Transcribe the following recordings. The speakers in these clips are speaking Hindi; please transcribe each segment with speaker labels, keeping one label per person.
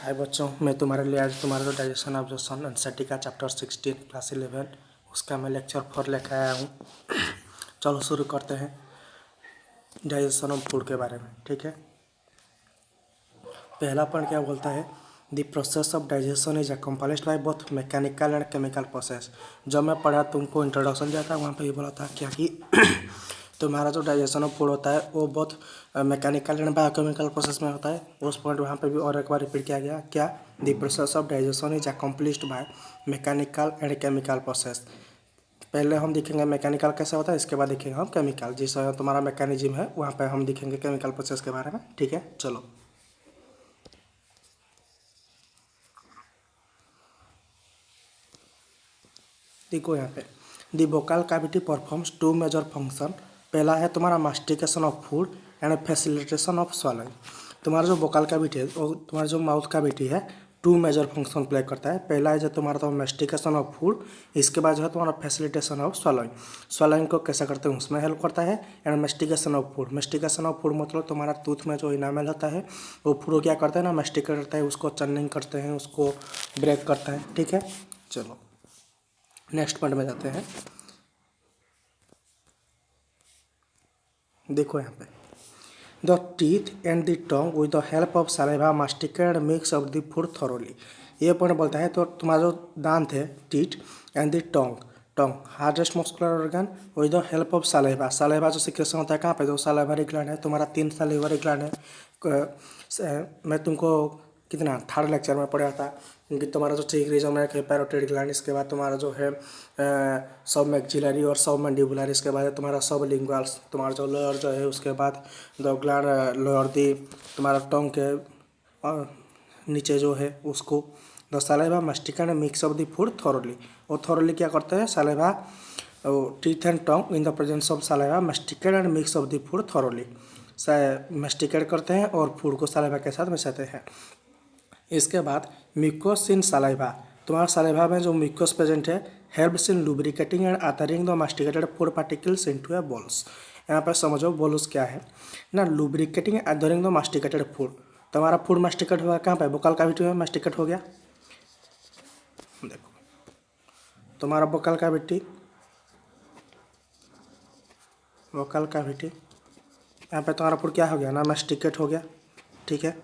Speaker 1: हाय बच्चों, मैं तुम्हारे लिए आज तुम्हारा जो डाइजेशन ऑब्जर्वेशन एनसीईआरटी का चैप्टर 16 क्लास 11 उसका मैं लेक्चर 4 लेकर आया हूँ। चलो शुरू करते हैं डाइजेशन ऑफ फूड के बारे में। ठीक है, पहला पॉइंट क्या बोलता है, the process of digestion is accomplished by both mechanical and chemical process. जब मैं पढ़ा तुमको इंट्रोडक्शन दिया था, वहाँ पे ये बोला था क्या कि तुम्हारा जो डाइजेशन ऑफ फूड होता है वो बहुत मैकेनिकल एंड बायोकेमिकल प्रोसेस में होता है। उस पॉइंट वहाँ पे भी और एक बार रिपीट किया गया, क्या the process of digestion is accomplished by mechanical and chemical process. पहले हम देखेंगे मैकेनिकल कैसे होता है, इसके बाद देखेंगे हम केमिकल। जिस तुम्हारा मैकेनिज्म है वहाँ पे हम देखेंगे केमिकल प्रोसेस के बारे में। ठीक है, चलो देखो यहाँ पे the vocal cavity performs two major function. पहला है तुम्हारा mastication of food and facilitation of swallowing. तुम्हारा जो वोकल कैविटी है वो तुम्हारा जो माउथ कैविटी है टू मेजर फंक्शन प्ले करता है। पहला है जो तुम्हारा तो मास्टिकेशन ऑफ फूड, इसके बाद जो है तुम्हारा फैसिलिटेशन ऑफ स्वॉलोइंग। स्वॉलोइंग को कैसे करते हैं उसमें हेल्प करता है। And mastication of food, mastication of food मतलब तुम्हारा टूथ में जो इनामल होता है वो फूड क्या करता है ना, मास्टिकेट करता है, उसको चर्निंग करते हैं, उसको ब्रेक करता है। ठीक है, चलो नेक्स्ट पॉइंट में जाते हैं। देखो यहाँ पे the teeth and the tongue with the help of saliva masticated mix of the food thoroughly. ये पॉइंट बोलता है तो तुम्हारा जो दांत है teeth and the tongue, tongue hardest muscular organ with the help of saliva. Saliva जो सिक्रेशन होता है कहाँ पे, जो सलाइवरी ग्लैंड है तुम्हारा 3 सलाइवरी ग्लैंड है। मैं तुमको कितना थर्ड लेक्चर में पढ़ा था कि तुम्हारा जो चीक रीजन है पैरोटिड ग्लैंड, इसके बाद तुम्हारा जो है सब मैक्सिलरी और सब मैंडिबुलर, इसके बाद तुम्हारा सब लिंगुअल्स, तुम्हारा जो लोअर जो है, उसके बाद द ग्लैंड लोअर दी तुम्हारा टंग के नीचे जो है उसको the saliva masticate mix of the food thoroughly. और थॉरोली क्या करते हैं, saliva teeth and tongue in the presence of saliva masticate and mix of the food thoroughly. Masticate करते हैं और फूड को सलाइवा के साथ मिलाते हैं। इसके बाद म्यूकोस इन सलाइवा, तुम्हारा सलाइवा में जो म्यूकोस प्रेजेंट है helps in lubricating and adhering the masticated food particles into a bolus. यहाँ पर समझो बोल्स क्या है ना, lubricating and adhering the masticated food. तुम्हारा फूड मास्टिकेट हुआ कहाँ पे, वोकल कैविटी में मास्टिकेट हो गया। देखो तुम्हारा वोकल कैविटी, वोकल कैविटी यहाँ पे तुम्हारा फूड क्या हो गया ना, मास्टिकेट हो गया। ठीक है,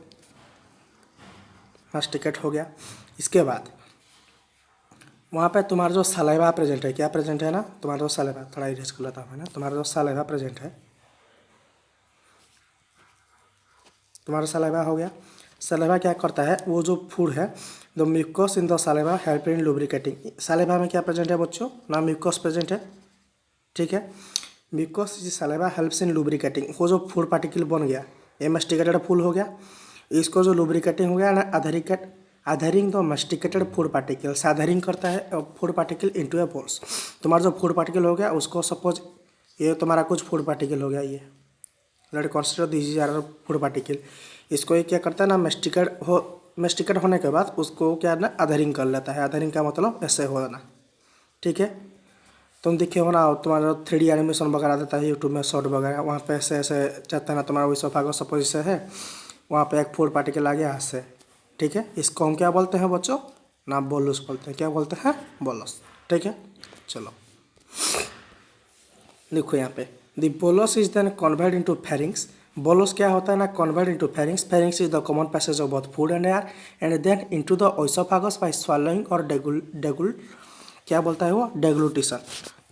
Speaker 1: मास्टिकेट हो गया। इसके बाद वहाँ पे तुम्हारा जो सलाइवा प्रेजेंट है, क्या प्रेजेंट है ना, तुम्हारा जो सलाइवा, थोड़ा इरेज कर लेता हूँ ना, तुम्हारा जो सलाइवा प्रेजेंट है, तुम्हारा सलाइवा हो गया। सलाइवा क्या करता है, वो जो फूड है the mucus in the saliva help in lubricating. Saliva में क्या प्रेजेंट है बच्चों ना, म्यूकस प्रेजेंट है। ठीक है, mucus is saliva helps in lubricating. वो जो फूड पार्टिकल बन गया ये मास्टिकेटेड फूड हो गया, इसको जो लुब्रिकेटिंग हो गया ना, अधरिंग द मास्टिकेटेड फूड पार्टिकल, अधरिंग करता है food particle into a balls. तुम्हारा जो फूड पार्टिकल हो गया उसको सपोज ये तुम्हारा कुछ फूड पार्टिकल हो गया, ये let consider this are food particle. इसको ये क्या करता है ना, मास्टिकेट होने के बाद उसको क्या ना अधरिंग कर लेता है। अधरिंग का मतलब ऐसे होना। ठीक है, तुम देखे हो ना तुम्हारा 3D एनिमेशन वगैरह देता है यूट्यूब में शॉर्ट वगैरह, वहाँ पे ऐसे ऐसे चाहता है ना तुम्हारा इसोफेगस सपोज से है, वहाँ पे एक फूड पार्टिकल आ गया से। ठीक है, इसको हम क्या बोलते हैं बच्चों ना, बोलस बोलते हैं। क्या बोलते हैं, बोलस। ठीक है, चलो देखो यहाँ पे the bolus is then convert into pharynx. Bolus क्या होता है ना, convert into pharynx. Pharynx is the common passage of both food and air and then into the oesophagus by swallowing और डेगुल क्या बोलता है वो, डेग्लूटिशन।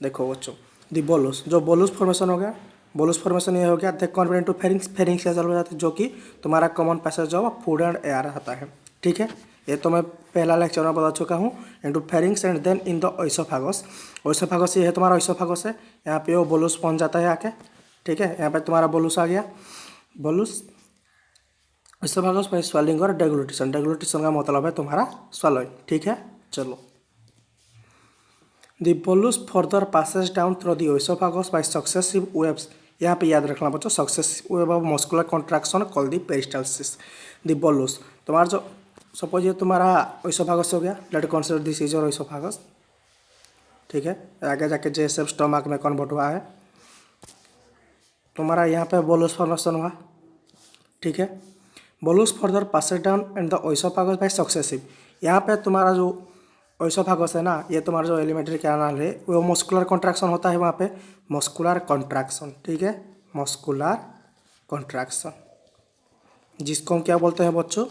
Speaker 1: देखो बच्चों दी बोलस, जो बोलस फॉर्मेशन हो गया, बोलस फॉर्मेशन ये हो गया, they convert into pharynx. Pharynx क्या हो जाता है, जो कि तुम्हारा common passage of food and air होता है। ठीक है, ये तो मैं पहला लेक्चर में बता चुका हूँ। Into pharynx and then in the oesophagus. Oesophagus ये है तुम्हारा ओइसोफेगस है, यहाँ पे वो बोलस पहुँच जाता है आके। ठीक है, यहाँ पे तुम्हारा बोलस आ गया, बोलस ओइसोफेगस बाय swallowing और डेग्लूटिशन। डेग्लूटिशन का मतलब है तुम्हारा swallowing। ठीक है, चलो the bolus further passes down through the oesophagus by successive waves. यहाँ पे याद रखना बच्चों, successive wave of muscular contraction called the peristalsis. The bolus तुम्हारा जो सपोज ये तुम्हारा ओइसोफेगस हो गया, let consider this is your oesophagus. ठीक है, आगे जाके जैसे स्टमक में कन्वर्ट हुआ है, तुम्हारा यहाँ पे बोलस फॉर्मेशन हुआ। ठीक है, bolus further pass down and the oesophagus by successive. यहाँ पे तुम्हारा जो ओइसोफागस है ना, ये तुम्हारा जो एलिमेंट्री कैनाल है वो मस्कुलर कॉन्ट्रैक्शन होता है वहाँ पे, मस्कुलर कॉन्ट्रैक्शन, ठीक है, मस्कुलर कॉन्ट्रैक्शन, जिसको हम क्या बोलते हैं बच्चों,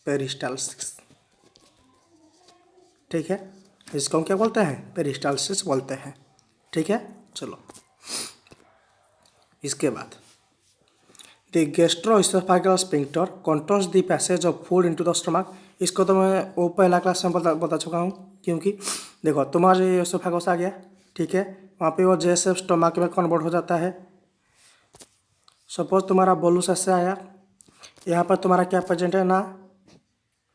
Speaker 1: पेरिस्टाल्सिस, ठीक है, इसको हम क्या बोलते हैं, पेरिस्टाल्सिस बोलते हैं, ठीक है। चलो इसके बाद the gastro-oesophageal sphincter controls the passage of food into the stomach. इसको तो मैं वो पहला क्लास में बता चुका हूँ, क्योंकि देखो तुम्हारा जो इसोफेगस आ गया, ठीक है, वहाँ पे वो जैसे स्टमक में कन्वर्ट हो जाता है। सपोज तुम्हारा बोलूस ऐसे आया, यहाँ पर तुम्हारा क्या प्रेजेंट है ना,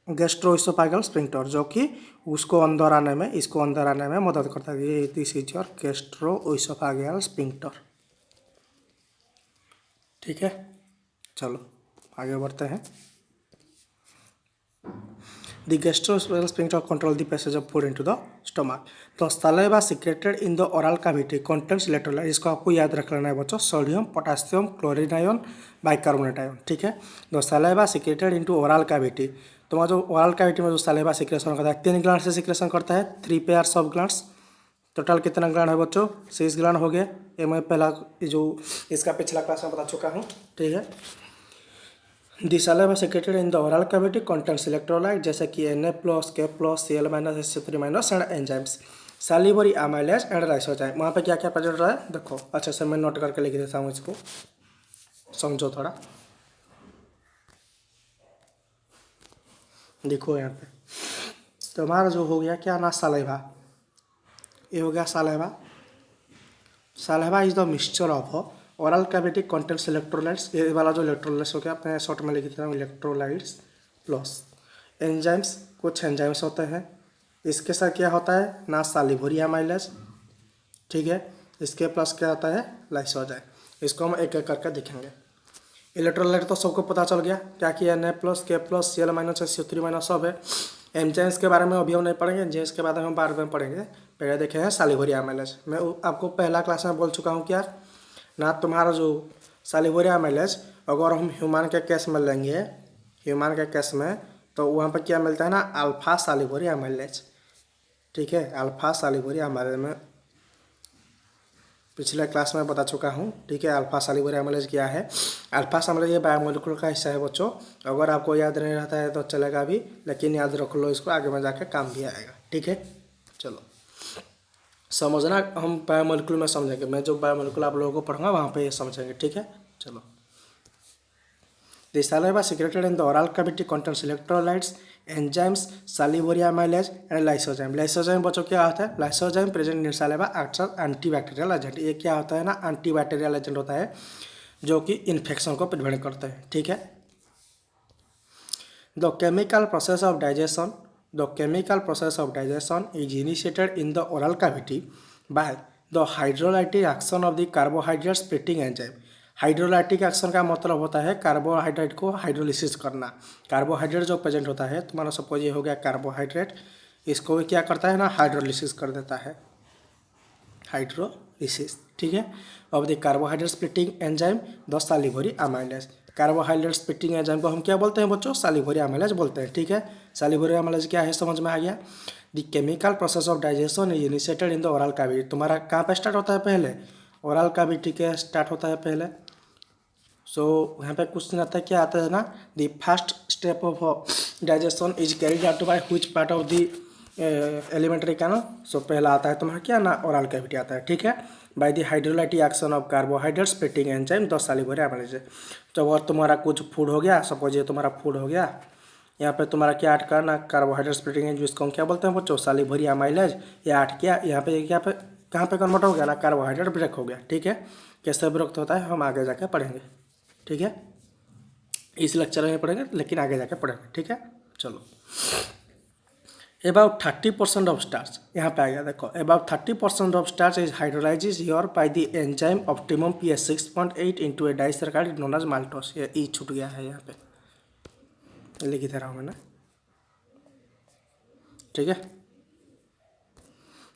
Speaker 1: गैस्ट्रोइसोफेगल स्फिंक्टर, जो कि उसको अंदर आने में, इसको अंदर आने में मदद करता है। ये this is your gastro-oesophageal sphincter, ठीक है। चलो आगे बढ़ते हैं। The gastroesophageal sphincter control the passage of food into the stomach. The saliva secreted in the oral cavity contains electrolyte। इसको आपको याद रख लेना है बच्चों, sodium, potassium, chlorine ion, bicarbonate ion, ठीक है। The saliva secreted into oral cavity, तुम्हारा जो ओरल कैविटी में जो सलाइवा सिक्रेशन करता है, 3 ग्लैंड से सिक्रेशन करता है, 3 पेयर्स ऑफ ग्लैंड्स। टोटल कितना ग्लैंड है बच्चों, 6 ग्लैंड हो गए। ये मैं पहला जो इसका पिछला क्लास में बता चुका हूँ, ठीक है। The saliva secreted in the oral cavity contains electrolyte जैसे कि Na+, K+, Cl-, H3- and enzymes, salivary amylase and lysozyme। वहाँ पे क्या क्या प्रेजेंट रहा है देखो, अच्छे से मैं नोट करके लिख देता हूँ, इसको समझो थोड़ा। देखो यहाँ पे तुम्हारा जो हो गया क्या ना, सालाइवा, ये हो गया saliva. Saliva is the mixture of oral cavity contents electrolytes, ये वाला जो इलेक्ट्रोलाइट्स हो गया, अपने शॉर्ट में लिख देता हूँ, इलेक्ट्रोलाइट्स प्लस एंजाइम्स, कुछ एंजाइम्स होते हैं। इसके साथ क्या होता है ना, सालिवरी अमाइलेज, ठीक है। इसके प्लस क्या होता है, लाइसोजाइम। इसको हम एक एक करके देखेंगे। इलेक्ट्रोलाइट तो सबको पता चल गया, क्या किया, Na+, K+, Cl- H3- सब है। एंजाइम्स के बारे में अभी हम नहीं पढ़ेंगे, एंजाइम्स के बारे में हम बाद में पढ़ेंगे। पहले देखे हैं सालिवरी अमाइलेज। मैं आपको पहला क्लास में बोल चुका हूँ क्या ना, तुम्हारा जो सालिवरी अमाइलेज अगर हम ह्यूमन के केस में लेंगे, ह्यूमन के केस में, तो वहाँ पर क्या मिलता है ना, अल्फा सालिवरी अमाइलेज, ठीक है। अल्फा सालिवरी अमाइलेज में पिछले क्लास में बता चुका हूँ, ठीक है। अल्फा सालिवरी अमाइलेज क्या है, अल्फा सालिवरी ये बायोमोलिकुलर का हिस्सा है बच्चों। अगर आपको याद नहीं रहता है तो चलेगा भी, लेकिन याद रख लो इसको, आगे में जाकर काम भी आएगा, ठीक है। चलो समझना, हम बायोमोलिकुलर में समझेंगे, मैं जो बायोमोलिकुलर आप लोगों को पढ़ूंगा वहाँ पे ये समझेंगे, ठीक है। चलो The saliva secreted in the oral cavity contains electrolytes, enzymes, salivary amylase and lysozyme। lysozyme बच्चों क्या होता है, lysozyme present in saliva acts as antibacterial agent। ये क्या होता है ना, एंटीबैक्टीरियल एजेंट होता है, जो कि इन्फेक्शन को प्रिवेंट करता है, ठीक है। The chemical process of digestion, the chemical process of digestion is initiated in the oral cavity by the hydrolytic action of the carbohydrate splitting enzyme। Hydrolytic action का मतलब होता है कार्बोहाइड्रेट को हाइड्रोलिसिस करना। कार्बोहाइड्रेट जो प्रेजेंट होता है तुम्हारा, सपोज ये हो गया कार्बोहाइड्रेट, इसको क्या करता है ना, हाइड्रोलिसिस कर देता है, हाइड्रोलिसिस, ठीक है। Of the carbohydrate splitting enzyme the salivary amylase. Carbohydrate splitting enzyme को हम क्या बोलते हैं बच्चों, सालिवरी अमाइलेज बोलते हैं, ठीक है। सालिवरी अमाइलेज क्या है समझ में आ गया। The chemical process of digestion is initiated in the oral cavity. तुम्हारा कहाँ पे स्टार्ट होता है, पहले ओरल कैविटी के स्टार्ट होता है पहले। सो यहाँ पे क्वेश्चन आता है, क्या आता है ना, the first step of digestion is carried out by which part of the alimentary canal. So पहला आता है तुम्हारा क्या ना, ओरल कैविटी आता है, ठीक है। By the hydrolytic action of carbohydrate splitting enzyme the salivary amylase. तो अगर तुम्हारा कुछ फूड हो गया, सपोज ये तुम्हारा फूड हो गया, यहाँ पे तुम्हारा क्या ऐड करना, कार्बोहाइड्रेट स्प्लिटिंग एंजाइम, जिसको हम क्या बोलते हैं बच्चों, सालिवरी अमाइलेज। ये ऐड किया, यहाँ पे कहाँ पे कन्वर्ट हो गया ना, कार्बोहाइड्रेट ब्रेक हो गया, ठीक है। कैसे ब्रेक होता है हम आगे जाके पढ़ेंगे, ठीक है। इस लेक्चर में पढ़ेंगे, लेकिन आगे जाके पढ़ेंगे, ठीक है। चलो अबाउट 30% ऑफ स्टार्च, यहाँ पे आ गया देखो, about 30% of starch is hydrolysed your by the enzyme optimum pH 6.8 into a disaccharide known as maltose. ये ई छूट गया है यहाँ पे, लिख दे रहा हूँ मैंने, ठीक है।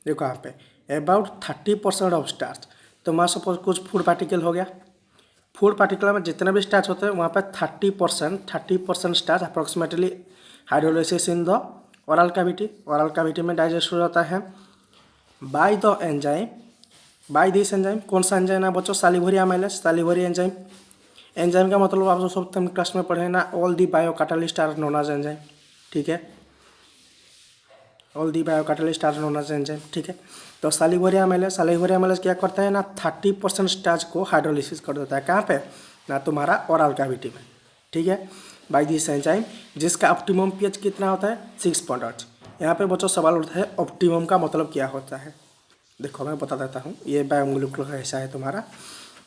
Speaker 1: देखो यहाँ पे अबाउट 30% ऑफ स्टार्च, तो मान सपोज कुछ फूड पार्टिकल हो गया, फूड पार्टिकुलर में जितने भी स्टार्च होते हैं वहाँ पे 30% starch approximately hydrolysis in the oral cavity में डाइजेस्ट हो जाता है by the enzyme, by this enzyme. कौन सा एंजाइम है बच्चों? Salivary amylase, salivary enzyme. Enzyme का मतलब आप सब क्लास में पढ़े ना, all the biocatalyst are known as enzyme, ठीक है, all the biocatalyst are known as enzyme, ठीक है। तो सैलिवरी अमाइलेज क्या करता है ना, 30% स्टार्च को हाइड्रोलिसिस कर देता है। कहाँ पे ना? तुम्हारा ओरल कैविटी में, ठीक है, बाय दिस एंजाइम, जिसका ऑप्टिमम पीएच कितना होता है? 6.8। यहाँ पे बच्चों सवाल उठता है ऑप्टिमम का मतलब क्या होता है। देखो मैं बता देता हूँ, ये बायोमोलिकुलर ऐसा है तुम्हारा।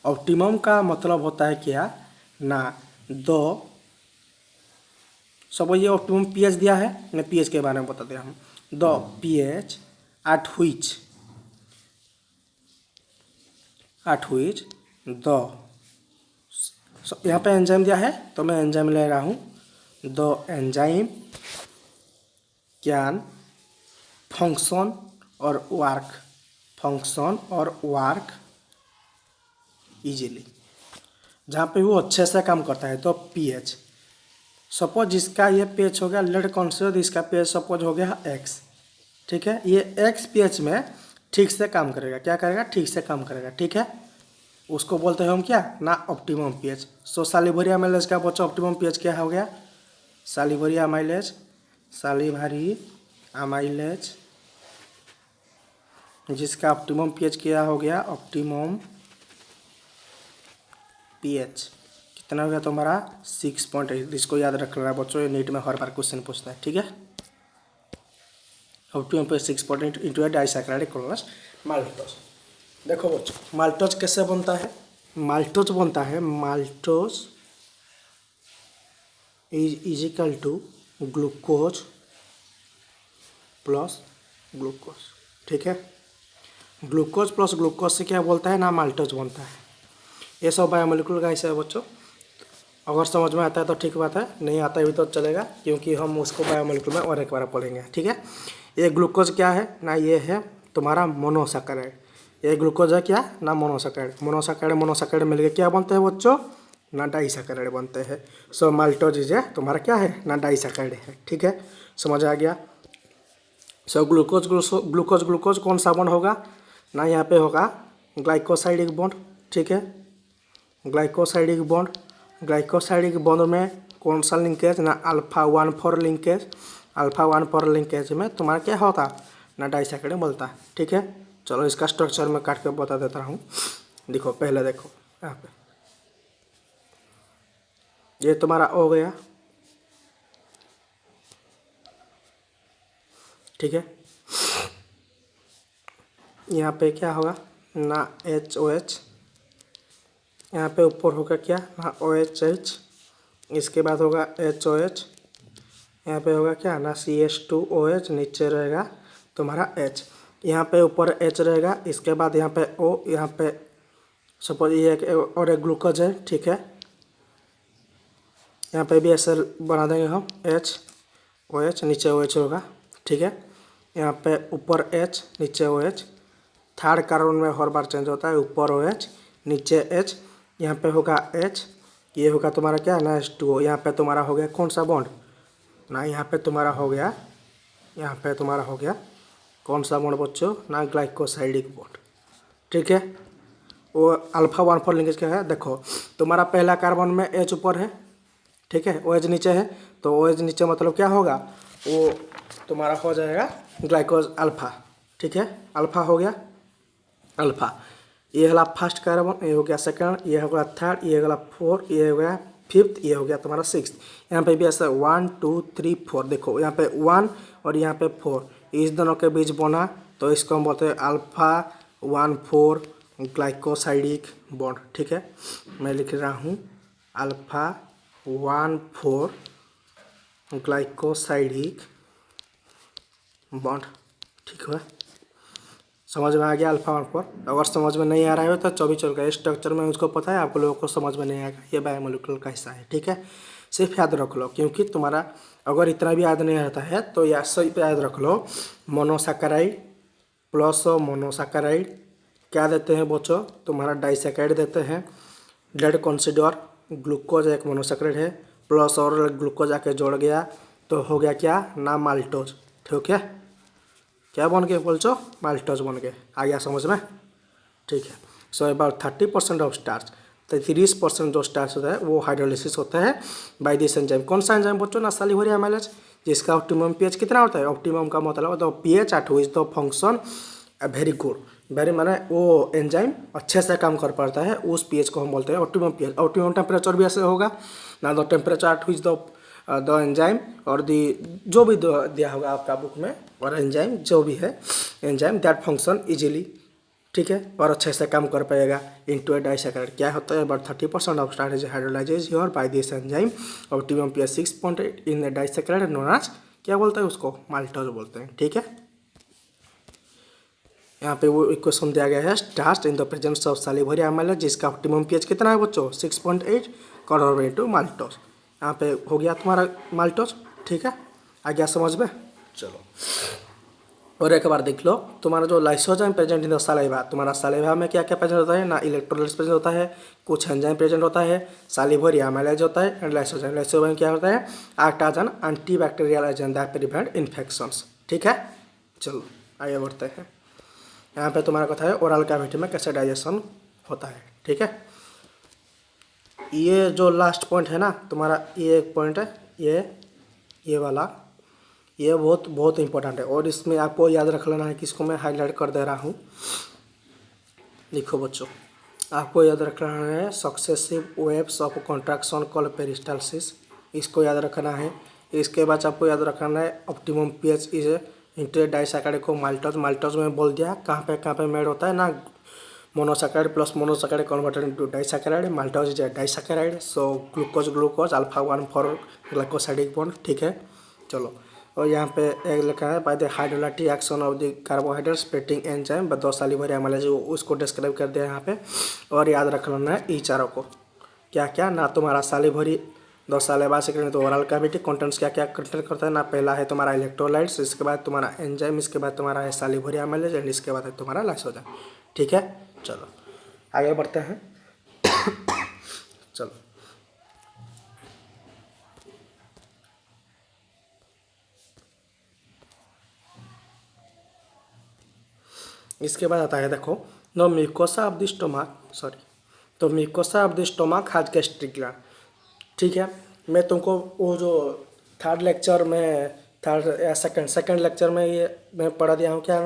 Speaker 1: ऑप्टिमम का मतलब होता है क्या ना, दो सब ये ऑप्टिमम पीएच दिया है, मैं पीएच के बारे में बता दे रहा हूँ। The pH at which the, यहाँ पे एंजाइम दिया है तो मैं एंजाइम ले रहा हूँ। द एंजाइम कैन फंक्शन और वर्क इजीली, जहाँ पे वो अच्छे से काम करता है। तो पीएच सपोज जिसका ये पीएच हो गया, लेट कंसीडर इसका पीएच सपोज हो गया एक्स, ठीक है। ये एक्स पीएच में ठीक से काम करेगा। क्या करेगा? ठीक से काम करेगा, ठीक है। उसको बोलते हैं हम क्या ना, ऑप्टिमम पीएच। सो सैलिवरी अमाइलेज का बच्चा ऑप्टिमम पीएच क्या हो गया? सैलिवरी अमाइलेज जिसका ऑप्टिमम पीएच क्या हो गया? ऑप्टिमम पीएच कितना हो गया तुम्हारा? 6.8। इसको याद रख लेना बच्चों, ये नीट में हर बार क्वेश्चन पूछता है, ठीक है। ऑप्टिमम पीएच 6.8 इंटू डाइसैकेराइड क्लोरस माल्टोज। देखो बच्चों माल्टोज कैसे बनता है? Maltose is equal to glucose plus glucose, ठीक है। ग्लूकोज प्लस ग्लूकोज से क्या बोलता है ना, माल्टोज बनता है। ये सब बायोमोलिकुलर का ऐसा है बच्चों। अगर समझ में आता है तो ठीक बात है, नहीं आता है भी तो चलेगा, क्योंकि हम उसको बायोमोलिकुलर में और एक बार पढ़ेंगे, ठीक है। ये ग्लूकोज क्या है ना, ये है तुम्हारा मोनोसैकेराइड। ये ग्लूकोज है क्या ना, मोनोसैकेराइड मिलकर क्या बनते हैं बच्चों ना, डाइसैकेराइड बनते हैं। सो माल्टोज है तुम्हारा क्या है ना, डाइसैकेराइड है, ठीक है। समझ आ गया। सो ग्लूकोज कौन सा बॉन्ड होगा ना, यहाँ पे होगा ग्लाइकोसाइडिक बॉन्ड, ठीक है। ग्लाइकोसाइडिक बॉन्ड में कौन सा लिंकेज ना, अल्फा 1,4 लिंकेज में तुम्हारा क्या होता ना, डाइसैकेराइड बोलता है, ठीक है। चलो इसका स्ट्रक्चर में काट के बता देता हूँ। देखो पहले देखो यहाँ पे, ये तुम्हारा हो गया, ठीक है। यहाँ पे क्या होगा ना, HOH, यहाँ पे ऊपर होगा क्या ना, OHH, इसके बाद होगा HOH, यहाँ पे होगा क्या ना, CH2OH, नीचे रहेगा तुम्हारा H, यहाँ पे ऊपर H रहेगा, इसके बाद यहाँ पे O, यहाँ पे सपोज ये और एक ग्लूकोज है, ठीक है। यहाँ पे भी ऐसे बना देंगे हम, HOH, नीचे OH होगा, ठीक है। यहाँ पे ऊपर H, नीचे OH। थर्ड कार्बन में हर बार चेंज होता है, ऊपर OH, नीचे H, यहाँ पे होगा H, ये होगा तुम्हारा क्या ना, H2O। यहाँ पे तुम्हारा हो गया कौन सा बॉन्ड ना, यहाँ पे तुम्हारा हो गया कौन सा बॉन्ड बच्चों ना, ग्लाइकोसाइडिक बॉन्ड, ठीक है। वो अल्फा 1,4 लिंकेज क्या है, देखो तुम्हारा पहला कार्बन में H ऊपर है, ठीक है, OH नीचे है, तो OH नीचे मतलब क्या होगा, वो तुम्हारा हो जाएगा ग्लाइकोज अल्फा, ठीक है। अल्फा हो गया, अल्फा ये वाला फर्स्ट कार्बन, ये हो गया सेकंड, ये हो गया थर्ड, ये हो गया फोर्थ, ये हो गया फिफ्थ, ये हो गया तुम्हारा सिक्स्थ। यहाँ पे भी ऐसा 1 2 3 4, देखो यहाँ पे 1 और यहाँ पे 4, इस दोनों के बीच बना, तो इसको हम बोलते हैं अल्फा 1,4 ग्लाइकोसाइडिक बॉन्ड, ठीक है। मैं लिख रहा हूँ अल्फा 1,4 ग्लाइकोसाइडिक बॉन्ड, ठीक है। समझ में आ गया अल्फा 1,4। अगर समझ में नहीं आ रहा है तो 24 का स्ट्रक्चर में उसको पता है, आप लोगों को समझ में नहीं आएगा, ये बायोमोलिकुलर का हिस्सा है, ठीक है। सिर्फ याद रख लो, क्योंकि तुम्हारा अगर इतना भी याद नहीं रहता है तो या सिर्फ याद रख लो, मोनोसैकेराइड प्लस मोनोसैकेराइड क्या देते हैं बच्चों, तुम्हारा डाइसैकेराइड देते हैं। डेड कंसीडर ग्लूकोज एक मोनोसेक्राइड है, प्लस और ग्लूकोज आके जोड़ गया तो हो गया क्या ना माल्टोज। ठीक है, क्या बन गए बोलचो माल्टोज बन गए। आ गया समझ में? ठीक है। सो अबाउट 30% ऑफ स्टार्च, तो 30% जो स्टार्च होता है वो हाइड्रोलिसिस होता है बाय दिस एंजाइम। कौन सा एंजाइम बच्चों ना सैलिवरी एमाइलेज, जिसका ऑप्टिमम पीएच कितना होता है? ऑप्टिमम का मतलब तो pH at which the function very good, very माने वो एंजाइम अच्छे से काम कर पाता है, उस पीएच को हम बोलते हैं ऑप्टिमम पीएच। ऑप्टिमम टेम्परेचर भी ऐसे होगा ना, the temperature at which the enzyme और दी जो भी दिया होगा आपका बुक में, और एंजाइम जो भी है एंजाइम दैट फंक्शन इजीली, ठीक है, और अच्छे से काम कर पाएगा इनटू ए डाइसैकेराइड। क्या होता है? About 30% of starch is hydrolysed here by this enzyme optimum pH 6.8 in the disaccharide known as, क्या बोलते हैं उसको? माल्टोज बोलते हैं। ठीक है, यहाँ पे वो इक्वेशन दिया गया है starch in the presence of salivary amylase, जिसका ऑप्टिमम पीएच कितना है बच्चों? 6.8 कन्वर्ट इनटू माल्टोज। यहाँ पे हो गया तुम्हारा माल्टोज। ठीक है, आ गया समझ में? चलो और एक बार देख लो, तुम्हारा जो lysozyme present in the saliva, तुम्हारा सलाइवा में क्या क्या प्रेजेंट होता है ना? इलेक्ट्रोलाइट्स प्रेजेंट होता है, कुछ एंजाइम प्रेजेंट होता है, सैलिवरी एमाइलेज होता है एंड लाइसोजाइम। लाइसोजाइम क्या होता है? Act as an antibacterial agent that prevent infections. ठीक है, चलो आगे बढ़ते हैं। यहाँ पे तुम्हारा कथा है ओरल कैविटी में कैसे डाइजेशन होता है। ठीक है, ये जो लास्ट पॉइंट है ना तुम्हारा, ये एक पॉइंट है, ये वाला, ये बहुत बहुत इंपॉर्टेंट है और इसमें आपको याद रख लेना है कि इसको मैं हाईलाइट कर दे रहा हूँ। देखो बच्चों, आपको याद रखना है successive waves of contraction called peristalsis, इसको याद रखना है। इसके बाद आपको याद रखना है optimum pH is inter disaccharide को माल्टोज। माल्टोज में बोल दिया कहाँ पे मेड होता है ना, monosaccharide plus monosaccharide converted into disaccharide, maltose is disaccharide. So glucose alpha 1 for glycosidic bond. ठीक है, चलो और यहाँ पे एक लिखा है by the hydrolytic action of the carbohydrate splitting enzyme the salivary amylase, उसको डिस्क्राइब कर दिया यहाँ पे। और याद रखना है ई चारों को, क्या क्या ना तुम्हारा सैलिवरी द सैलिवा सेक्रेट तो ओरल कैविटी कंटेंट्स क्या क्या कंटेंट करता है ना, पहला है तुम्हारा इलेक्ट्रोलाइट्स, इसके बाद तुम्हारा एंजाइम, इसके बाद तुम्हारा है सैलिवरी एमाइलेज एंड इसके बाद है तुम्हारा लाइसोजाइम। ठीक है, चलो आगे बढ़ते हैं। चलो इसके बाद आता है देखो the mucosa of the stomach, sorry, तो mucosa of the stomach has gastric gland. ठीक है, मैं तुमको वो जो थर्ड लेक्चर में, थर्ड या सेकंड लेक्चर में ये मैं पढ़ा दिया हूँ क्या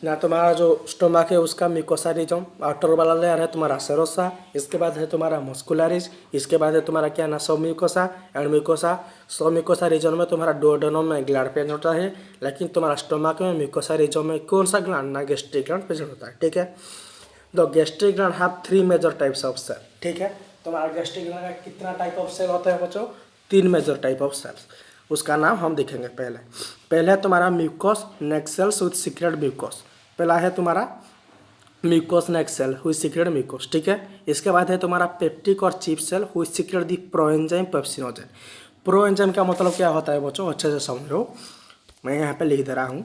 Speaker 1: ना तुम्हारा जो स्टोमक है उसका म्यूकोसा रीजन, आउटर वाला लेयर है तुम्हारा सेरोसा, इसके बाद है तुम्हारा मस्कुलरिस, इसके बाद है तुम्हारा क्या ना सब म्यूकोसा एंड म्यूकोसा। सब म्यूकोसा रीजन में तुम्हारा डुओडेनम में ग्लैंड प्रेजेंट होता है, लेकिन तुम्हारा स्टोमक में म्यूकोसा रीजन में कौन सा ग्लैंड ना गैस्ट्रिक ग्लैंड प्रेजेंट होता है। ठीक है, the gastric gland have 3 major types of cell. ठीक है, तुम्हारा गैस्ट्रिक ग्लैंड का कितना टाइप ऑफ सेल होता है बच्चों? 3 मेजर टाइप ऑफ सेल्स, उसका नाम हम देखेंगे। पहले है तुम्हारा mucus neck sales with secret mucus, पहला है तुम्हारा म्यूकोस नेक सेल हुई सीक्रेट म्यूकोस। ठीक है, इसके बाद है तुम्हारा पेप्टिक और चिप सेल हुई secrete the proenzyme pepsinogen. Proenzyme का मतलब क्या होता है बच्चों? अच्छे से समझो, मैं यहाँ पे लिख दे रहा हूँ,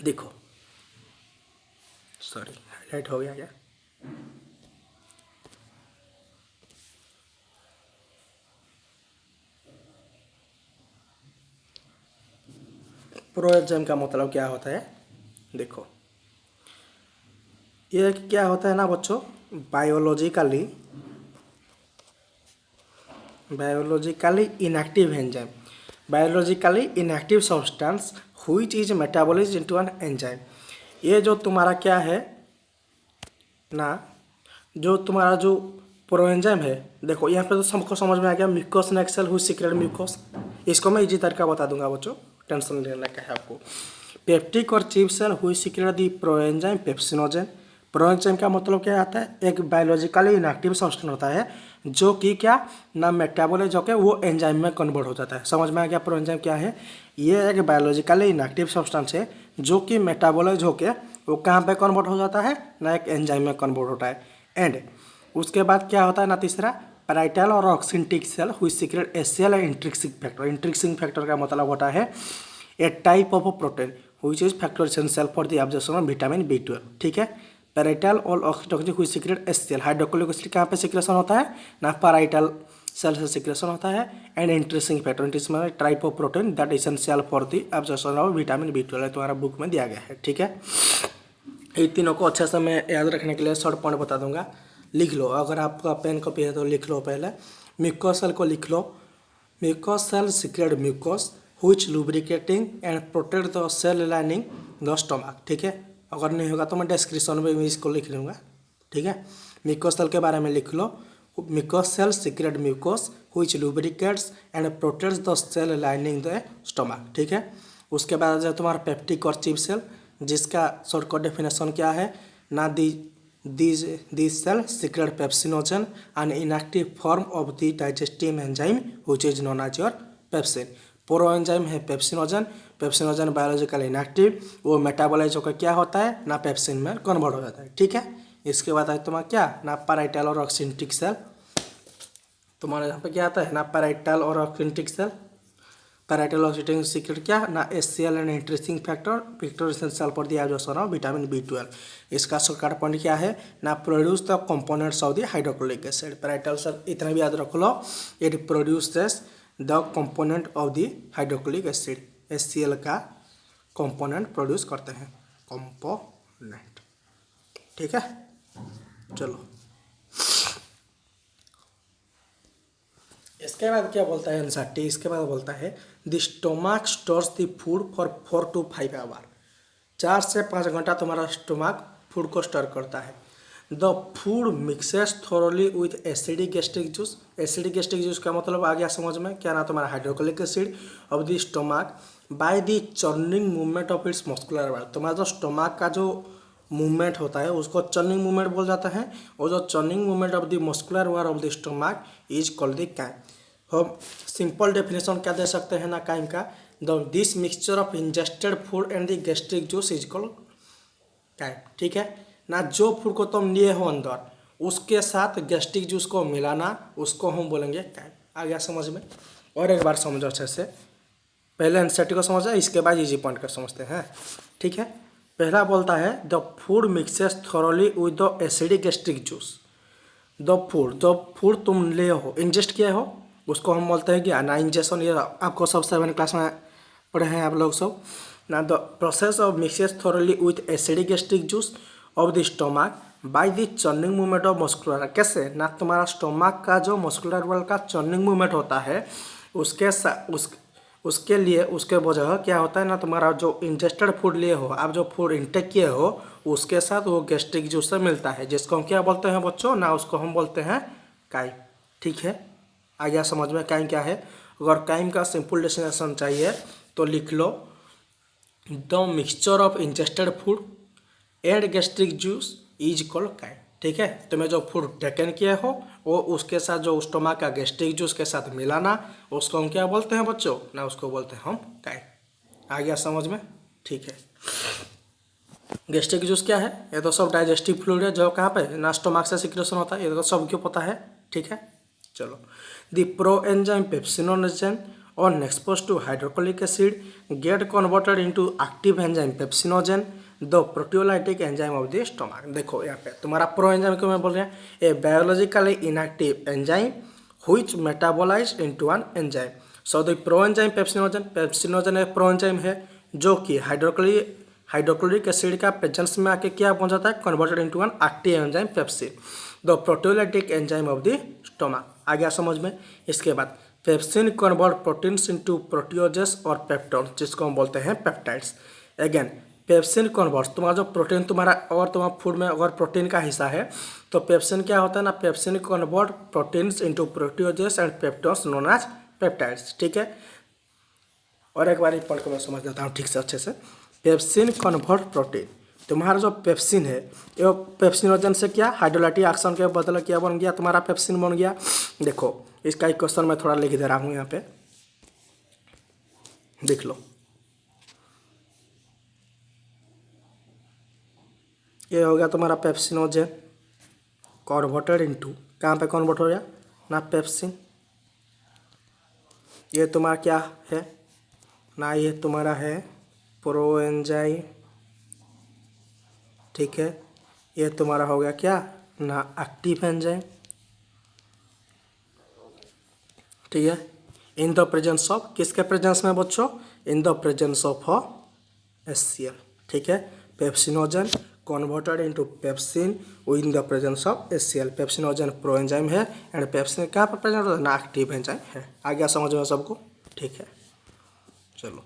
Speaker 1: देखो, सॉरी हाईलाइट हो गया क्या? प्रोएंजाइम का मतलब क्या होता है? देखो, ये क्या होता है ना बच्चों, biologically inactive enzyme, biologically inactive substance which is metabolised into an enzyme. ये जो तुम्हारा क्या है ना, जो तुम्हारा जो प्रोएंजाइम है, देखो यहाँ पे तो सबको समझ में आ गया, म्यूकोस नेक सेल हुई सीक्रेट म्यूकोस, इसको मैं इजी तरीका बता दूंगा बच्चों, टेंशन नहीं लेना है आपको। पेप्टिक और चिप सेल हुई secrete the proenzyme pepsinogen. Proenzyme का मतलब क्या आता है? एक बायोलॉजिकली इनएक्टिव सब्सटेंस होता है जो कि क्या ना मेटाबोलाइज होकर वो एंजाइम में कन्वर्ट हो जाता है। समझ में आ गया प्रोएंजाइम क्या है? ये एक बायोलॉजिकली इनएक्टिव सब्सटेंस है जो कि मेटाबोलाइज होकर वो कहाँ पे कन्वर्ट हो जाता है ना, एक एंजाइम में कन्वर्ट होता है। एंड उसके बाद क्या होता है ना, तीसरा पैराइटल और ऑक्सिनटिक सेल हुई secrete acid and intrinsic factor. Intrinsic factor का मतलब होता है a type of protein which is factor essential for the absorption of vitamin B12। ठीक है, पैराइटल और ऑक्सीटोसिन हुई सीक्रेट एचसीएल। हाइड्रोक्लोरिक एसिड कहाँ पे सीक्रेशन होता है ना, पैराइटल सेल से सीक्रेशन होता है। And interesting factor interesting type of protein that essential for the absorption of vitamin B12 तुम्हारा बुक में दिया गया है। ठीक है, ये तीनों को अच्छे से मैं याद रखने के लिए शॉर्ट पॉइंट बता दूंगा, लिख लो। अगर आपका पेन कॉपी है तो लिख लो पहले। म्यूकोस सेल को लिख लो, mucous cell secrete mucus which lubricating and protect the cell lining the stomach. ठीक है, अगर नहीं होगा तो मैं डिस्क्रिप्शन में भी इसको लिख लूँगा। ठीक है, म्यूकोस सेल के बारे में लिख लो, mucous cell secrete mucus which lubricates and protects the cell lining the stomach. ठीक है, उसके बाद जो तुम्हारा पेप्टिक और चिप सेल, जिसका शॉर्टकट डेफिनेशन क्या है ना, this cell secrete pepsinogen an inactive form of the digestive enzyme which is known as your pepsin. Pro enzyme है पेप्सिनोजन, पेप्सिनोजन बायोलॉजिकल इनएक्टिव, वो मेटाबोलाइज होकर क्या होता है ना, पेप्सिन में कन्वर्ट हो जाता है। ठीक है, इसके बाद है तुम्हारा क्या ना, पैराइटल और ऑक्सिनटिक सेल। तुम्हारे यहाँ पे क्या आता है ना, पैराइटल और oxyntic cell. Parietal oxytocin secrete क्या ना, HCl and interesting factor essential for the absorption of vitamin B12। इसका शॉर्टकट पॉइंट क्या है ना, produce the components of the hydrochloric acid. Parietal cell इतना भी याद रख लो, it produces the component of the hydrochloric acid. HCl का कंपोनेंट प्रोड्यूस करते हैं, कंपोनेंट। ठीक है, चलो इसके बाद क्या बोलता है एनसीईआरटी, इसके बाद बोलता है the stomach stores the food for 4 to 5 hour. 4 से 5 घंटा तुम्हारा स्टोमक फूड को स्टोर करता है। The food mixes thoroughly with acidic gastric juice. Acidic gastric juice का मतलब आ गया समझ में, क्या ना, तुम्हारा hydrochloric acid of the stomach by the churning movement of its muscular wall. तुम्हारा जो स्टोमक का जो मूवमेंट होता है उसको चर्निंग मूवमेंट बोल जाता है, और जो churning movement of the muscular wall of the stomach is called the chyme. हम सिंपल डेफिनेशन क्या दे सकते हैं ना काइम का, this mixture of ingested food and the gastric juice is called chyme. ठीक है ना, जो फूड को तुम लिए हो अंदर उसके साथ गैस्ट्रिक जूस को मिलाना, उसको हम बोलेंगे काइम। आ गया समझ में? और एक बार समझो अच्छे से, पहले एनसीईआरटी को समझा, इसके बाद इजी पॉइंट का समझते हैं। ठीक है, पहला बोलता है the food mixes thoroughly with the acidic gastric juice. The food, जो फूड तुम ले हो, इंजेस्ट किए हो, उसको हम बोलते हैं कि ना इंजेक्शन। ये आपको सब 7 क्लास में पढ़े हैं आप लोग सब ना। The process of mixes thoroughly with acidic gastric juice of the stomach by the churning movement of muscular. कैसे ना, तुम्हारा स्टोमक का जो मस्कुलर वॉल का चर्निंग मूवमेंट होता है उसके लिए, उसके वजह क्या होता है ना, तुम्हारा जो इंजेस्टेड फूड लिए हो, आप जो फूड इंटेक किए हो, उसके साथ वो गैस्ट्रिक जूस से मिलता है, जिसको हम क्या बोलते हैं बच्चों ना, उसको हम बोलते हैं काइम। ठीक है, आ गया समझ में काइम क्या है? अगर काइम का सिंपल डेफिनेशन चाहिए तो लिख लो, the mixture of ingested food and gastric juice is called chyme. ठीक है, तुम्हें जो फूड टेकन किए हो वो उसके साथ जो स्टोमक का गैस्ट्रिक जूस के साथ मिलाना, उसको हम क्या बोलते हैं बच्चों ना, उसको बोलते हैं हम काइम। आ गया समझ में? ठीक है, गैस्ट्रिक जूस क्या है? ये तो सब डाइजेस्टिव फ्लूइड है जो कहाँ पे ना, स्टोमक से सिक्रेशन होता है, ये तो सबको पता है। ठीक है, चलो, the pro enzyme pepsinogen on exposed to hydrochloric acid get converted into active enzyme pepsinogen, the proteolytic enzyme of the stomach. देखो यहाँ पे तुम्हारा प्रो एंजाइम क्यों मैं बोल रहे हैं, a biologically inactive enzyme which metabolise into an enzyme. So the pro enzyme pepsinogen, pepsinogen एक प्रो एंजाइम है जो कि हाइड्रोक्लोरिक एसिड का प्रेजेंस में आके क्या बन जाता है, converted into an active enzyme pepsin, the proteolytic enzyme of the stomach. आ गया समझ में? इसके बाद pepsin convert proteins into proteoses और पेप्टोन, जिसको हम बोलते हैं पेप्टाइड्स। अगेन पेप्सिन कन्वर्ट्स, तुम्हारा जो प्रोटीन तुम्हारा और तुम्हारा फूड में अगर प्रोटीन का हिस्सा है तो पेप्सिन क्या होता है ना, pepsin convert proteins into proteoses and peptones known as peptides. ठीक है, और एक बार पढ़ के मैं समझ लेता हूँ ठीक से अच्छे से। पेप्सिन कन्वर्ट प्रोटीन, तुम्हारा जो पेप्सिन है ये पेप्सिनोजन से क्या हाइड्रोलाइटिक एक्शन के बदले क्या बन गया, तुम्हारा पेप्सिन बन गया। देखो इसका एक क्वेश्चन मैं थोड़ा लिख दे रहा हूँ यहाँ पे, देख लो। ये हो गया तुम्हारा पेप्सिनोजन कन्वर्टेड इनटू, कहाँ पे कन्वर्ट हो गया ना, पेप्सिन। ये तुम्हारा क्या है ना, ये तुम्हारा है प्रोएंजाइम। ठीक है, ये तुम्हारा हो गया क्या ना एक्टिव एंजाइम, ठीक है। इन द प्रेजेंस ऑफ, किसके प्रेजेंस में बच्चों, इन द प्रेजेंस ऑफ HCl, ठीक है। Pepsinogen converted into pepsin in the presence of HCl। Pepsinogen proenzyme है एंड पेप्सिन कहाँ पर प्रेजेंट होता है ना एक्टिव एंजाइम है। आ गया समझ में सबको, ठीक है। चलो,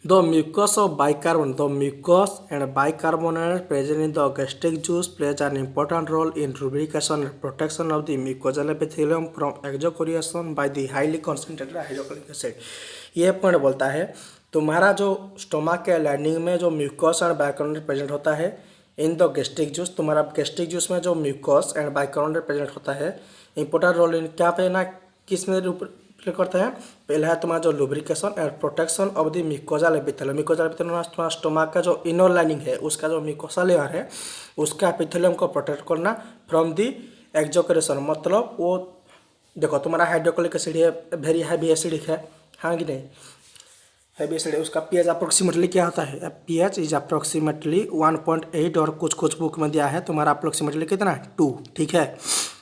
Speaker 1: the mucus of bicarbonate, the mucus and bicarbonate present in the gastric juice plays an important role in lubrication and protection of the mucosal epithelium from exocorization by the highly concentrated hydrochloric acid। ये पॉइंट बोलता है तुम्हारा जो स्टोमक के लाइनिंग में जो म्यूकस एंड बाइकार्बोनेट प्रेजेंट होता है इन द गैस्ट्रिक जूस, तुम्हारा गैस्ट्रिक जूस में जो म्यूकस एंड बाइकार्बोनेट प्रेजेंट होता है इंपॉर्टेंट रोल इन क्या पे ना किस में प्ले करते हैं। पहला है तुम्हारा जो lubrication and protection of the mucosal epithelium. Mucosal epithelium तुम्हारा स्टोमक का जो इनर लाइनिंग है उसका जो म्यूकोसा लेयर है उसका एपिथेलियम को प्रोटेक्ट करना फ्रॉम द एक्जोकरेशन। मतलब वो देखो तुम्हारा हाइड्रोक्लोरिक एसिड है, वेरी हैवी एसिडिक है, हाँ कि नहीं, हैवी एसिड है। उसका पीएच अप्रोक्सीमेटली क्या होता है, पीएच इज अप्रोक्सीमेटली 1.8 और कुछ कुछ बुक में दिया है तुम्हारा अप्रोक्सीमेटली कितना 2, ठीक है।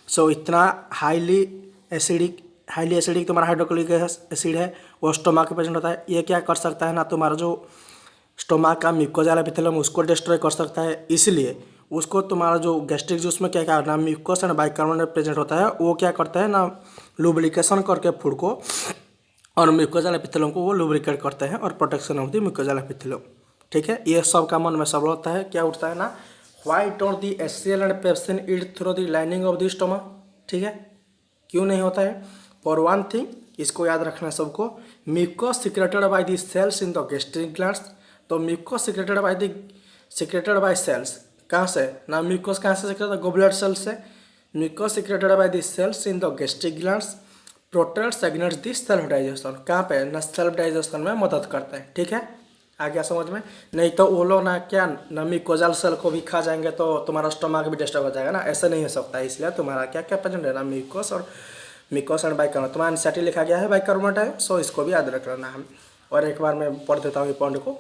Speaker 1: सो इतना हाईली एसिडिक तुम्हारा हाइड्रोक्लोरिक एसिड है वो स्टोमक प्रेजेंट होता है। ये क्या कर सकता है ना तुम्हारा जो स्टोमक का म्यूकोजल एपिथेलियम उसको डिस्ट्रॉय कर सकता है, इसलिए उसको तुम्हारा जो गैस्ट्रिक जूस में क्या क्या ना म्यूकस एंड बाइकार्बोनेट प्रेजेंट होता है वो क्या करता है ना लुब्रिकेशन करके फूड को और म्यूकोजल एपिथेलियम को वो लुब्रिकेट करते हैं और protection of the mucosal epithelium, ठीक है। ये सब का मन में सब होता है, क्या उठता है ना why don't the HCl and pepsin eat through the lining of the stomach, ठीक है, क्यों नहीं होता है। फॉर वन थिंग, इसको याद रखना है सबको, mucus secreted by the cells in the gastric glands. तो म्यूकस सिक्रेटेड बाय सेल्स कहाँ से ना, म्यूकस कहाँ से सिक्रेटेड, गोबलेट सेल्स से। Mucus secreted by the cells in the gastric glands protects against the self digestion. कहाँ पे ना सेल्फ डाइजेशन में मदद करते हैं, ठीक है। आ गया समझ में, नहीं तो वो लोग ना क्या ना म्यूकोजल सेल को भी खा जाएंगे तो तुम्हारा स्टोमक भी डिस्टर्ब हो जाएगा ना, ऐसा नहीं हो सकता है। इसलिए तुम्हारा क्या क्या प्रेजेंट है ना म्यूकस एंड बाइकार्बोनेट, तुम्हारा एनसीईआरटी लिखा गया है बाइकार्बोनेट है, सो इसको भी याद रख लेना हम। और एक बार मैं पढ़ देता हूँ ये पॉइंट को,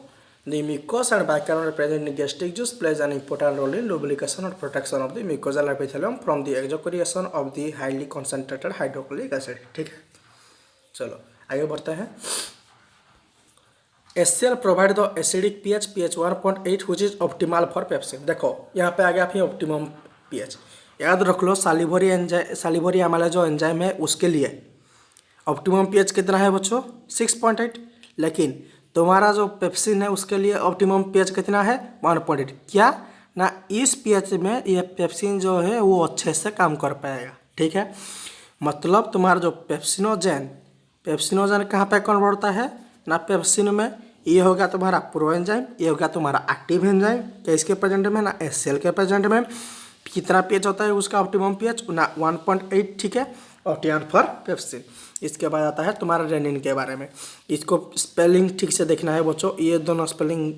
Speaker 1: the mucus and bicarbonate present in gastric juice plays an important role in lubrication और protection of the mucosal epithelium from the excoriation of the highly concentrated hydrochloric acid, ठीक है। चलो आगे बढ़ते हैं। HCl provide the acidic pH 1.8 which is optimal for pepsin. देखो यहाँ पे आ गया फिर ऑप्टिमम pH, याद रख लो सालिवरी अमाइलेज जो एंजाइम है उसके लिए ऑप्टिमम pH कितना है बच्चों 6.8, लेकिन तुम्हारा जो पेप्सिन है उसके लिए ऑप्टिमम pH कितना है 1.8। क्या ना इस pH में ये पेप्सिन जो है वो अच्छे से काम कर पाएगा, ठीक है। मतलब तुम्हारा जो पेप्सिनोजन कहाँ पे कन्वर्ट होता है ना पेप्सिन में, ये हो गया तुम्हारा प्रो एंजाइम, ये हो गया तुम्हारा एक्टिव एंजाइम, क्या इसके प्रेजेंट में ना HCl के प्रेजेंट में। कितना pH होता है उसका ऑप्टिमम pH ना 1.8, ठीक है, ऑप्टिमम फॉर पेप्सिन। इसके बाद आता है तुम्हारा रेनिन के बारे में, इसको स्पेलिंग ठीक से देखना है बच्चों, ये दोनों स्पेलिंग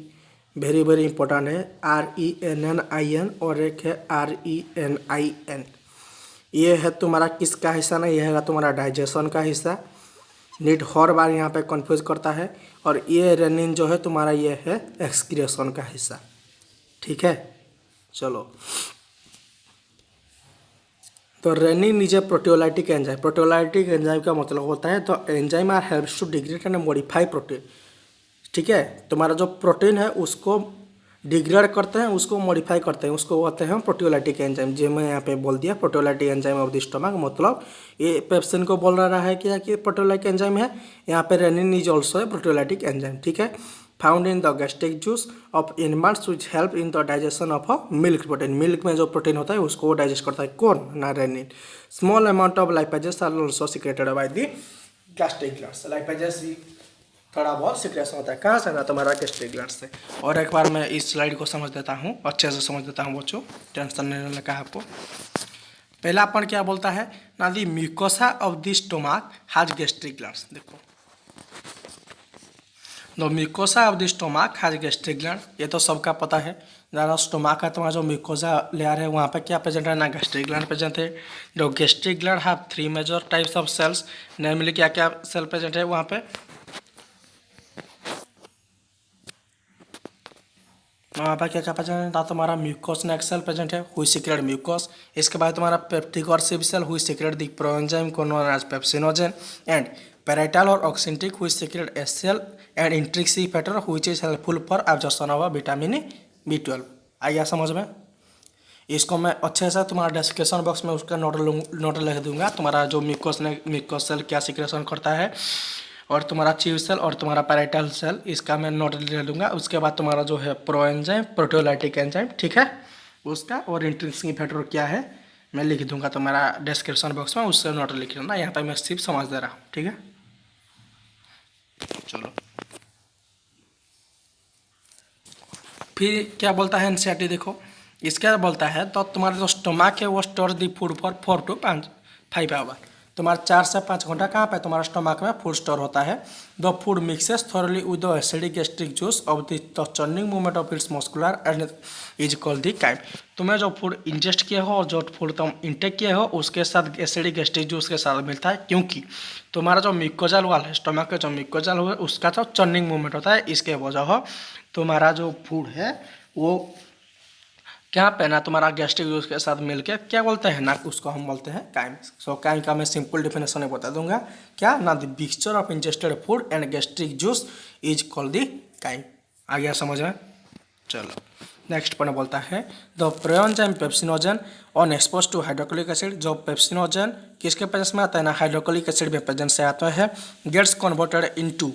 Speaker 1: वेरी वेरी इंपॉर्टेंट है, RENNIN और एक है RENIN। ये है तुम्हारा किसका हिस्सा ना, ये है तुम्हारा डाइजेशन का हिस्सा, नीट हर बार यहाँ पे कंफ्यूज करता है। और ये रेनिन जो है तुम्हारा ये है एक्सक्रिएशन का हिस्सा, ठीक है। चलो, तो rennin is a proteolytic enzyme. Proteolytic enzyme का मतलब होता है तो enzyme are helps to degrade and modify protein, ठीक है। तुम्हारा जो प्रोटीन है उसको डिग्रेड करते हैं, उसको मॉडिफाई करते हैं, उसको कहते हैं प्रोटियोलाइटिक एंजाइम। जो मैं यहाँ पे बोल दिया proteolytic enzyme of the stomach, मतलब ये पेप्सिन को बोल रहा है कि प्रोटियोलाइटिक एंजाइम है। यहाँ पे rennin is also a proteolytic enzyme, ठीक है। Found in the gastric juice of infants which help in the digestion of a milk protein. Milk में जो प्रोटीन होता है उसको डाइजेस्ट करता है कौन ना rennin. Small amount of lipases are also secreted by the gastric glands. Lipases भी थोड़ा बहुत सिक्रेशन होता है, कहाँ से ना तुम्हारा गैस्ट्रिक ग्लैंड से। और एक बार मैं इस स्लाइड को समझ देता हूँ, अच्छे से समझ देता हूँ बच्चों, टेंशन नहीं लगा आपको। पहला अपन क्या बोलता है ना, the mucosa of the stomach has gastric glands. देखो the mucosa of the stomach has gastric gland, ये तो सबका पता है। ज़्यादा स्टोमक का तुम्हारा जो म्यूकोसा लेयर है वहाँ पे क्या प्रेजेंट है ना गैस्ट्रिक ग्लैंड प्रेजेंट है। जो gastric gland have 3 major types of cells, namely क्या क्या सेल प्रेजेंट है वहाँ पे वहाँ पर क्या क्या प्रेजेंट है, तुम्हारा म्यूकोस नेक सेल प्रेजेंट है, हुई सीक्रेट म्यूकोस। इसके बाद तुम्हारा पेप्टिक और सिव सेल, हुई सीक्रेट दी प्रोएंजाइम को known as pepsinogen. And parietal और oxyntic, who secretes cell and intrinsic factor which is helpful for absorption of vitamin B12। आ गया समझ में। इसको मैं अच्छे से तुम्हारा डिस्क्रिप्शन बॉक्स में उसका नोट लिख दूंगा, तुम्हारा जो म्यूकोस सेल क्या सीक्रेशन करता है, और तुम्हारा चीव सेल और तुम्हारा पैराइटल सेल, इसका मैं नोट ले लूँगा। उसके बाद तुम्हारा जो है प्रोएंजाइम, प्रोटियोलाइटिक एंजाइम, ठीक है, उसका और इंट्रिंसिक फैक्टर क्या है मैं लिख दूंगा तुम्हारा डिस्क्रिप्शन बॉक्स में, उससे नोट लिख लेना। यहाँ पर मैं सिर्फ समझ दे रहा हूँ, ठीक है। चलो फिर क्या बोलता है एनसीईआरटी, देखो इसका बोलता है तो तुम्हारा जो स्टोमक है वो store the food for 4 to 5 hour. तुम्हारा 4 से 5 घंटा कहाँ पे तुम्हारा स्टोमक में फूड स्टोर होता है। The food mixes thoroughly with the acidic gastric juice of the churning movement of its muscular and is called the chyme. तुम्हें जो फूड इंजेस्ट किया हो और जो फूड तुम इंटेक किया हो उसके साथ एसिडिक गैस्ट्रिक जूस के साथ मिलता है, क्योंकि तुम्हारा जो म्यूकोजल वाल है, स्टोमक का जो म्यूकोजल है उसका जो चर्निंग मूवमेंट होता है, इसके वजह हो तुम्हारा जो फूड है वो क्या पे ना तुम्हारा गैस्ट्रिक जूस के साथ मिलके क्या बोलते हैं ना, उसको हम बोलते हैं काइम। सो काइम का मैं सिंपल डिफिनेशन बता दूंगा, क्या ना, the mixture of ingested food and gastric juice is called the chyme. आ गया समझ में। चलो नेक्स्ट पॉइंट बोलता है the proenzyme pepsinogen on expose to hydrochloric acid. जो पेप्सिनोजेन किसके प्रेजेंस में आता है ना, हाइड्रोक्लोरिक एसिड में प्रेजेंस से आता है, gets converted into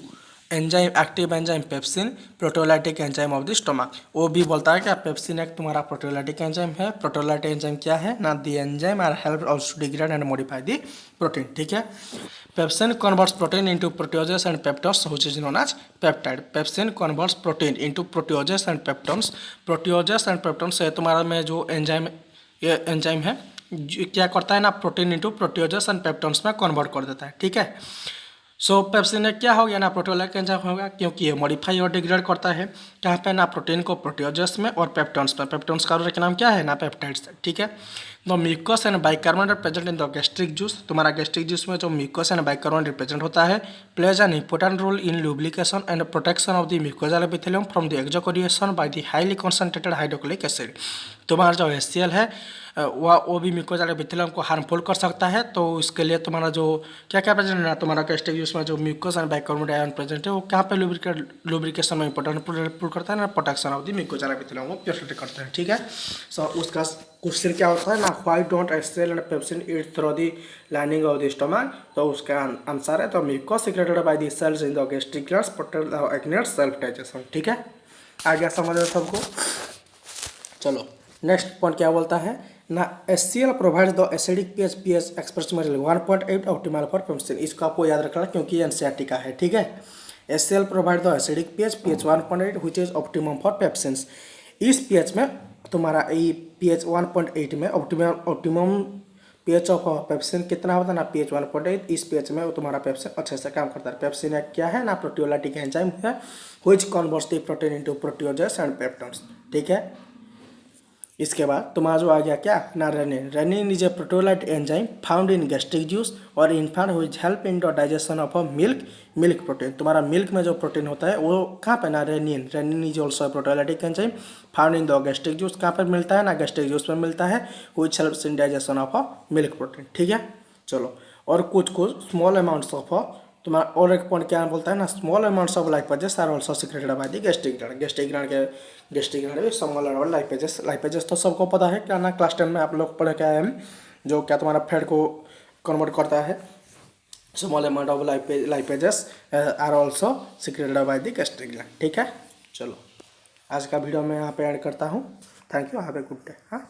Speaker 1: enzyme, active enzyme pepsin, proteolytic enzyme of the stomach. वो भी बोलता है कि पेप्सिन एक तुम्हारा प्रोटियोलाइटिक एंजाइम है। प्रोटियोलाइटिक एंजाइम क्या है ना, the enzyme are help also degrade and modify the protein, ठीक है। Pepsin converts protein into proteoses and peptones which is known as peptide. Pepsin converts protein into proteoses and peptones. Proteoses and peptones है तुम्हारा में जो एंजाइम, ये एंजाइम है क्या करता है ना, protein into proteoses and peptones में कन्वर्ट कर देता है, ठीक है। सो पेप्सिन क्या हो गया ना, प्रोटियोलाइटिक एंजाइम होगा, क्योंकि ये मॉडिफाई और डिग्रेड करता है कहाँ पे ना, प्रोटीन को प्रोटियोजेस में और पेप्टोन्स में। पेप्टोन्स का नाम क्या है ना, पेप्टाइड्स, ठीक है। The mucus and bicarbonate present in the gastric juice. तुम्हारा गैस्ट्रिक जूस में जो म्यूकस एंड बाइकार्बोनेट प्रेजेंट होता है plays an important role in lubrication and protection of the mucosal epithelium from the excoriation by the highly concentrated hydrochloric acid. तुम्हारा जो HCl है वो भी म्यूकोजल एपिथेलियम को हार्मफुल कर सकता है, तो इसके लिए तुम्हारा जो क्या क्या प्रेजेंट है, तुम्हारा गैस्ट्रिक जूस में जो mucus and bicarbonate ion present है वो कहाँ पे लुब्रिकेशन में इंपॉर्टेंट रोल करता है ना, protection of the mucosal epithelium को प्योरिफाई करते हैं, ठीक है। सो उसका क्वेश्चन क्या होता है ना, why don't HCl and pepsin eat through the lining of the stomach. तो उसका आंसर है तो mucus secreted by the cells in the gastric glands protect the एक्नेट सेल्फ डाइजेशन, ठीक है। आ गया समझ में सबको। चलो नेक्स्ट पॉइंट क्या बोलता है ना, HCl provides the acidic pH expression 1.8 optimal for pepsin. इसको आपको याद रखना क्योंकि एनसीईआरटी का है, ठीक है। HCl provide the acidic pH 1.8 which is optimum for pepsins. इस pH में तुम्हारा ये pH 1.8 में ऑप्टिमम pH ऑफ पेप्सिन कितना होता है ना, pH 1.8। इस pH में तुम्हारा पेप्सिन अच्छे से काम करता है। पेप्सिन क्या है ना, प्रोटियोलाइटिक एंजाइम है which converts the protein into proteoses and peptones, ठीक है। इसके बाद तुम्हारा जो आ गया क्या ना, rennin. Rennin is a proteolyte enzyme found in gastric juice और infant which help in the digestion of a milk protein. तुम्हारा मिल्क में जो प्रोटीन होता है वो कहाँ पे ना, rennin. Rennin is also proteolytic enzyme found in the gastric juice. कहाँ पर मिलता है ना, गैस्ट्रिक जूस में मिलता है, which helps in digestion of a milk protein, ठीक है। चलो और कुछ स्मॉल अमाउंट्स ऑफ तुम्हारा और एक पॉइंट क्या बोलता है ना, small amounts of lipases are also secreted by the gastric gland. Gastric gland में स्मॉल अमाउंट लाइपेजेस तो सबको पता है क्या ना, क्लास 10 में आप लोग पढ़ के आए हैं, जो क्या तुम्हारा फैट को कन्वर्ट करता है। Small amount of lipases are also secreted by the gastric gland, ठीक है। चलो आज का वीडियो मैं यहाँ पे ऐड करता हूँ। Thank you, have a good day. हाँ।